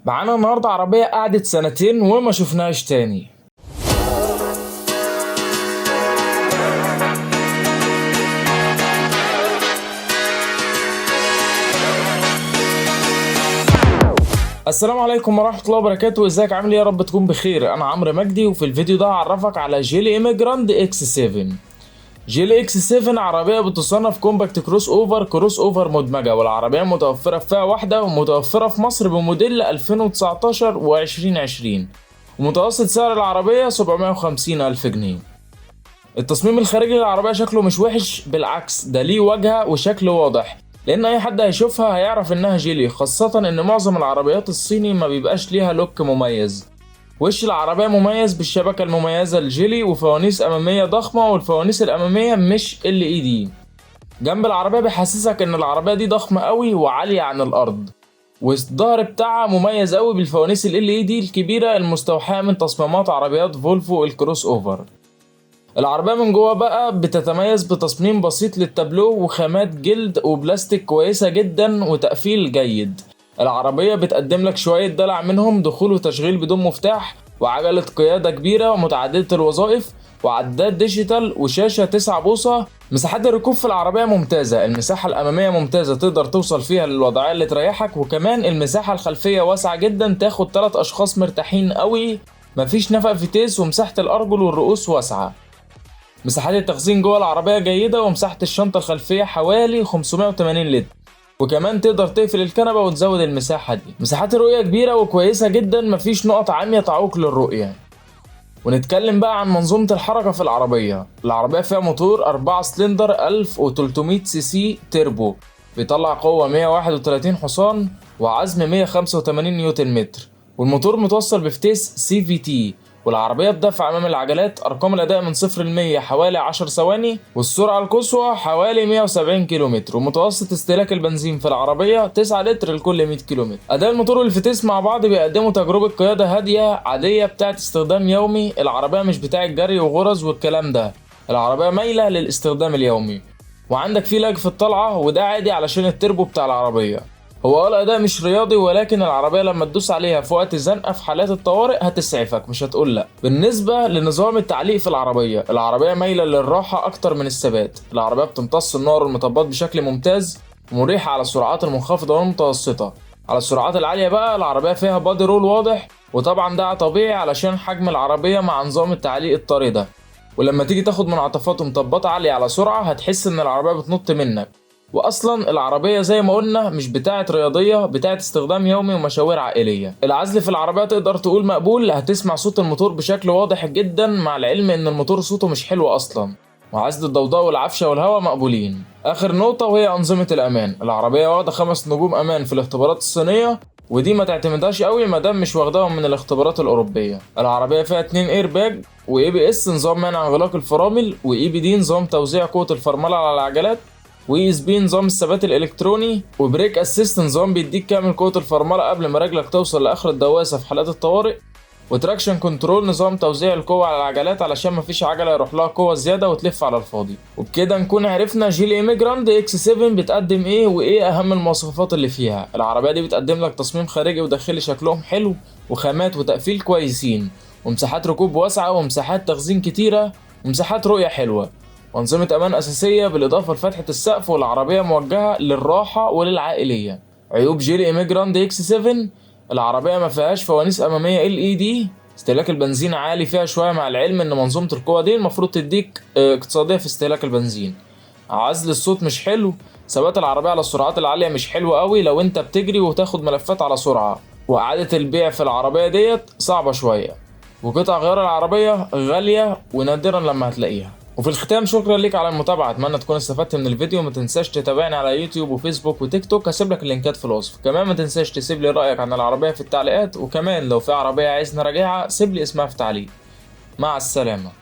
معانا النهارده عربية قعدت سنتين وما شفناهاش تاني. السلام عليكم ورحمة الله وبركاته، ازيك عامل ايه؟ يا رب تكون بخير. انا عمرو مجدي، وفي الفيديو ده هعرفك على جيلي ايميجراند اكس 7. جيلي اكس 7 عربية بتصنف كومباكت كروس اوفر مدمجة، والعربية متوفرة في فئة واحدة ومتوفرة في مصر بموديل 2019 و2020، ومتوسط سعر العربية 750 ألف جنيه. التصميم الخارجي للعربية شكله مش وحش، بالعكس ده ليه واجهة وشكل واضح، لان اي حد هيشوفها هيعرف انها جيلي، خاصة ان معظم العربيات الصيني ما بيبقاش ليها لوك مميز. وش العربية مميز بالشبكة المميزة الجيلي، وفوانيس امامية ضخمة، والفوانيس الامامية مش LED. جنب العربية بيحسسك ان العربية دي ضخمة قوي وعالية عن الارض. والظهر بتاعها مميز قوي بالفوانيس LED الكبيرة المستوحاة من تصميمات عربيات فولفو الكروس اوفر. العربية من جوه بقى بتتميز بتصميم بسيط للتابلو، وخامات جلد وبلاستيك كويسة جدا، وتقفيل جيد. العربية بتقدم لك شوية دلع، منهم دخول وتشغيل بدون مفتاح، وعجلة قيادة كبيرة ومتعددة الوظائف، وعداد ديجيتال، وشاشة 9 بوصة. مساحات الركوب في العربية ممتازة، المساحة الأمامية ممتازة تقدر توصل فيها للوضعية اللي تريحك، وكمان المساحة الخلفية واسعة جدا تاخد 3 أشخاص مرتاحين قوي. مفيش نفق فتيس، ومساحة الأرجل والرؤوس واسعة. مساحات التخزين جوه العربية جيدة، ومساحة الشنطة الخلفية حوالي 580 لتر، وكمان تقدر تقفل الكنبة وتزود المساحة دي. مساحات الرؤية كبيرة وكويسة جدا، مفيش نقط عامية تعوق للرؤية. ونتكلم بقى عن منظومة الحركة في العربية. العربية فيها موتور 4 سلندر 1300 سي سي تيربو، بيطلع قوة 131 حصان وعزم 185 نيوتن متر، والموتور متوصل بفتيس CVT. والعربية بدفع أمام العجلات. أرقام الأداء من 0 ل 100 حوالي 10 ثواني، والسرعة القصوى حوالي 170 كيلومتر، ومتوسط استهلاك البنزين في العربية 9 لتر لكل 100 كيلومتر. أداء الموتور والفتيس مع بعض بيقدموا تجربة قيادة هادية عادية بتاعت استخدام يومي. العربية مش بتاعت جري وغرز والكلام ده، العربية مايلة للاستخدام اليومي. وعندك فيه لاج في الطلعة، وده عادي علشان التربو بتاع العربية. هو الأداء مش رياضي، ولكن العربية لما تدوس عليها في وقت زنقة في حالات الطوارئ هتسعفك، مش هتقول لأ. بالنسبة لنظام التعليق في العربية مايلة للراحة أكتر من الثبات. العربية بتمتص النار والمطبات بشكل ممتاز، ومريحة على السرعات المنخفضة والمتوسطة. على السرعات العالية بقى العربية فيها بادي رول واضح، وطبعا ده طبيعي علشان حجم العربية مع نظام التعليق الطري ده. ولما تيجي تاخد منعطفات ومطبات عالية على سرعة هتحس إن العربية بتنط منك. واصلا العربيه زي ما قلنا مش بتاعه رياضيه، بتاعه استخدام يومي ومشاوير عائليه. العزل في العربيه تقدر تقول مقبول، هتسمع صوت الموتور بشكل واضح جدا، مع العلم ان الموتور صوته مش حلو اصلا. وعزل الضوضاء والعفشه والهواء مقبولين. اخر نقطه وهي انظمه الامان. العربيه واخده 5 نجوم امان في الاختبارات الصينيه، ودي ما تعتمدهاش قوي مادام مش واخداهم من الاختبارات الاوروبيه. العربيه فيها 2 اير باج، وABS نظام منع انغلاق الفرامل، وEBD نظام توزيع قوه الفرمله على العجلات، وESP نظام الثبات الالكتروني، وبريك اسيست نظام بيديك كامل قوه الفرمله قبل ما رجلك توصل لاخر الدواسه في حالات الطوارئ، وتراكشن كنترول نظام توزيع القوه على العجلات علشان مفيش عجله يروح لها قوه زياده وتلف على الفاضي. وبكده نكون عرفنا جيلي ايميجراند اكس 7 بتقدم ايه، وايه اهم المواصفات اللي فيها. العربيه دي بتقدم لك تصميم خارجي وداخلي شكلهم حلو، وخامات وتقفيل كويسين، ومساحات ركوب واسعه، ومساحات تخزين كتيره، ومساحات رؤيه حلوه، وأنظمة أمان أساسية بالإضافة لفتحة السقف. والعربية موجهة للراحة وللعائلية. عيوب جيلي ايميجراند اكس 7: العربية ما فيهاش فوانيس أمامية LED، استهلاك البنزين عالي فيها شوية، مع العلم إن منظومة القوة دي المفروض تديك اقتصادية في استهلاك البنزين. عزل الصوت مش حلو، ثبات العربية على السرعات العالية مش حلو قوي لو انت بتجري وتاخد ملفات على سرعة، وإعادة البيع في العربية ديت صعبة شوية، وقطع غيار العربية غالية ونادرا لما هتلاقيها. وفي الختام شكرا ليك على المتابعة، اتمنى تكون استفدت من الفيديو. ما تنساش تتابعني على يوتيوب وفيسبوك وتيك توك، هسيب لك اللينكات في الوصف. كمان ما تنساش تسيب لي رأيك عن العربية في التعليقات، وكمان لو في عربية عايز نراجعها سيب لي اسمها في تعليق. مع السلامة.